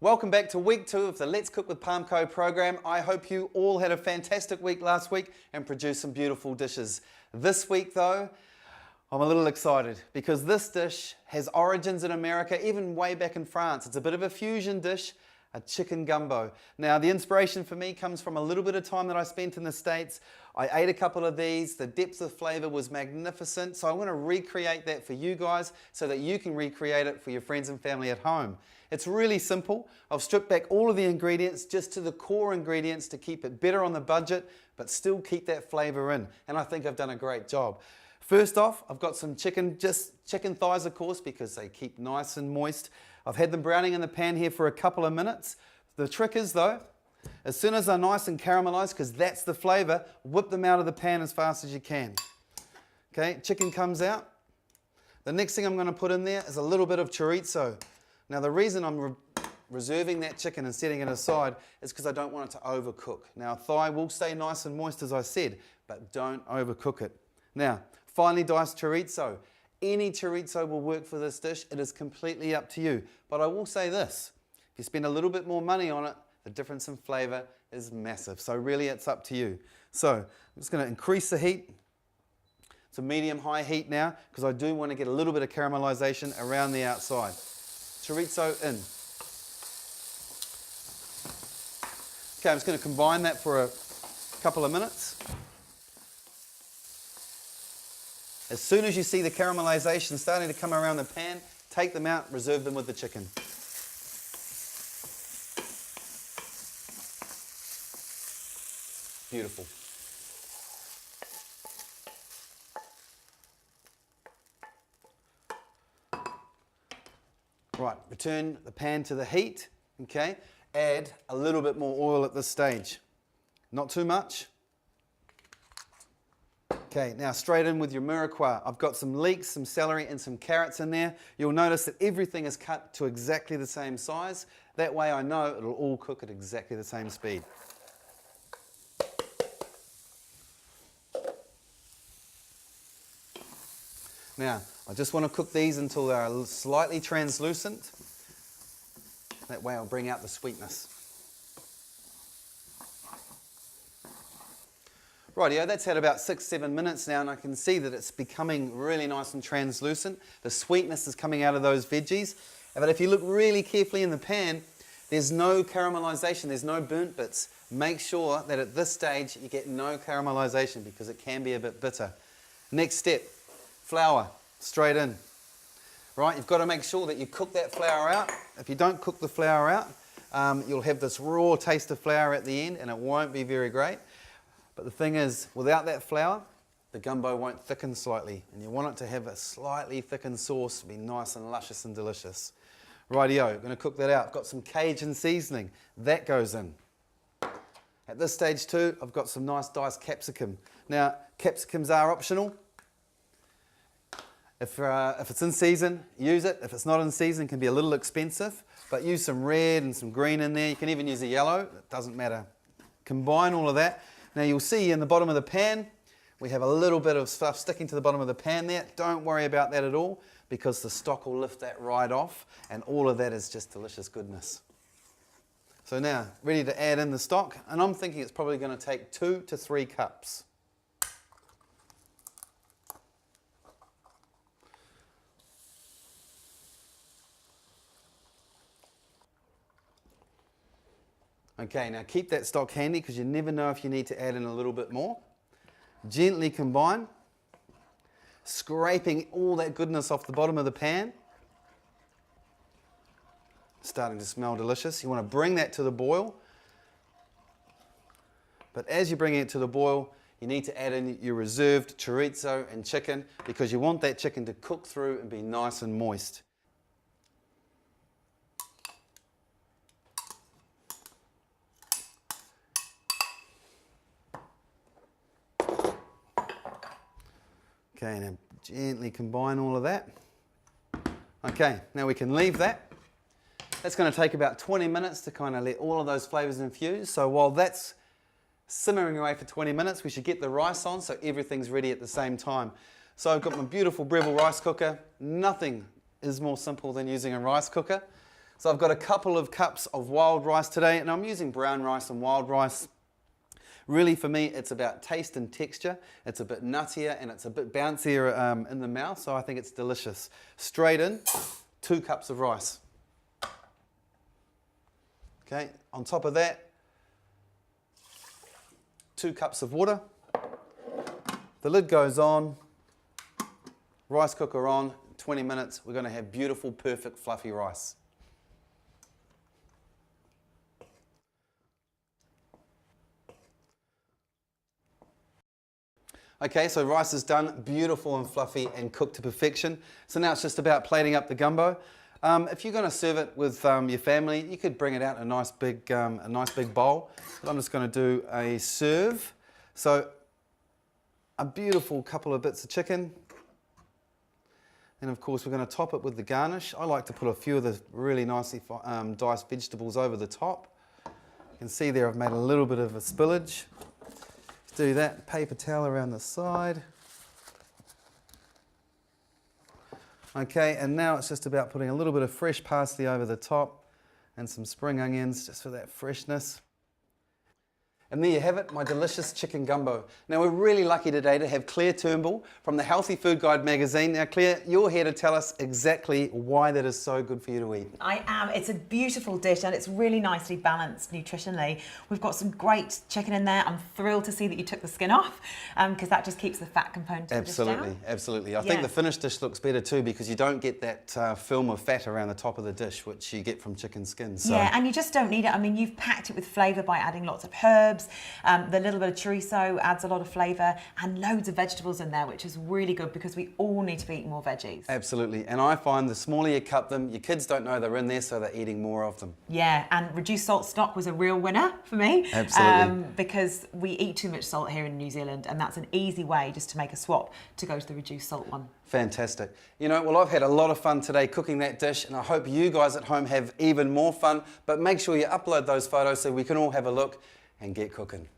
Welcome back to week 2 of the Let's Cook with Parmco program. I hope you all had a fantastic week last week and produced some beautiful dishes. This week though, I'm a little excited because this dish has origins in America, even way back in France. It's a bit of a fusion dish, a chicken gumbo. Now the inspiration for me comes from a little bit of time that I spent in the States. I ate a couple of these, the depth of flavor was magnificent, so I want to recreate that for you guys so that you can recreate it for your friends and family at home. It's really simple. I've stripped back all of the ingredients just to the core ingredients to keep it better on the budget, but still keep that flavor in, and I think I've done a great job. First off, I've got some chicken, just chicken thighs of course, because they keep nice and moist. I've had them browning in the pan here for a couple of minutes. The trick is though, as soon as they're nice and caramelized, because that's the flavor, whip them out of the pan as fast as you can. Okay, chicken comes out. The next thing I'm going to put in there is a little bit of chorizo. Now the reason I'm reserving that chicken and setting it aside is because I don't want it to overcook. Now thigh will stay nice and moist as I said, but don't overcook it. Now, finely diced chorizo. Any chorizo will work for this dish. It is completely up to you. But I will say this, if you spend a little bit more money on it, the difference in flavor is massive. So really it's up to you. So I'm just going to increase the heat to medium-high heat now because I do want to get a little bit of caramelization around the outside. Chorizo in. Okay, I'm just going to combine that for a couple of minutes. As soon as you see the caramelization starting to come around the pan, take them out, reserve them with the chicken. Beautiful. Right, return the pan to the heat, okay? Add a little bit more oil at this stage. Not too much. Okay, now straight in with your mirepoix. I've got some leeks, some celery and some carrots in there. You'll notice that everything is cut to exactly the same size. That way I know it'll all cook at exactly the same speed. Now, I just want to cook these until they're slightly translucent. That way I'll bring out the sweetness. Rightio, that's had about 6-7 minutes now and I can see that it's becoming really nice and translucent. The sweetness is coming out of those veggies. But if you look really carefully in the pan, there's no caramelization, there's no burnt bits. Make sure that at this stage you get no caramelization because it can be a bit bitter. Next step, flour, straight in. Right, you've got to make sure that you cook that flour out. If you don't cook the flour out, you'll have this raw taste of flour at the end and it won't be very great. But the thing is, without that flour, the gumbo won't thicken slightly. And you want it to have a slightly thickened sauce to be nice and luscious and delicious. Rightio, going to cook that out. I've got some Cajun seasoning. That goes in. At this stage too, I've got some nice diced capsicum. Now, capsicums are optional. If it's in season, use it. If it's not in season, it can be a little expensive. But use some red and some green in there. You can even use a yellow. It doesn't matter. Combine all of that. Now you'll see in the bottom of the pan, we have a little bit of stuff sticking to the bottom of the pan there. Don't worry about that at all because the stock will lift that right off and all of that is just delicious goodness. So now, ready to add in the stock and I'm thinking it's probably going to take 2 to 3 cups. Okay, now keep that stock handy because you never know if you need to add in a little bit more. Gently combine, scraping all that goodness off the bottom of the pan. Starting to smell delicious. You want to bring that to the boil. But as you're bringing it to the boil, you need to add in your reserved chorizo and chicken because you want that chicken to cook through and be nice and moist. Okay, now gently combine all of that. Okay, now we can leave that. That's going to take about 20 minutes to kind of let all of those flavors infuse. So while that's simmering away for 20 minutes, we should get the rice on so everything's ready at the same time. So I've got my beautiful Breville rice cooker. Nothing is more simple than using a rice cooker. So I've got a couple of cups of wild rice today, and I'm using brown rice and wild rice. Really, for me, it's about taste and texture. It's a bit nuttier and it's a bit bouncier in the mouth, so I think it's delicious. Straight in, 2 cups of rice. Okay, on top of that, 2 cups of water. The lid goes on, rice cooker on, 20 minutes, we're going to have beautiful, perfect, fluffy rice. Okay, so rice is done, beautiful and fluffy and cooked to perfection. So now it's just about plating up the gumbo. If you're going to serve it with your family, you could bring it out in a nice big bowl. But I'm just going to do a serve. So a beautiful couple of bits of chicken. And of course we're going to top it with the garnish. I like to put a few of the really nicely diced vegetables over the top. You can see there I've made a little bit of a spillage. Do that, paper towel around the side. Okay, and now it's just about putting a little bit of fresh parsley over the top and some spring onions just for that freshness. And there you have it, my delicious chicken gumbo. Now we're really lucky today to have Claire Turnbull from the Healthy Food Guide magazine. Now Claire, you're here to tell us exactly why that is so good for you to eat. I am. It's a beautiful dish and it's really nicely balanced nutritionally. We've got some great chicken in there. I'm thrilled to see that you took the skin off because that just keeps the fat component of the dish down. Absolutely. I think the finished dish looks better too because you don't get that film of fat around the top of the dish, which you get from chicken skin. So. Yeah, and you just don't need it. I mean, you've packed it with flavour by adding lots of herbs. The little bit of chorizo adds a lot of flavour and loads of vegetables in there, which is really good because we all need to be eating more veggies. Absolutely. And I find the smaller you cut them, your kids don't know they're in there, so they're eating more of them. Yeah, and reduced salt stock was a real winner for me. Absolutely. Because we eat too much salt here in New Zealand, and that's an easy way just to make a swap to go to the reduced salt one. Fantastic. You know, well, I've had a lot of fun today cooking that dish, and I hope you guys at home have even more fun. But make sure you upload those photos so we can all have a look and get cooking.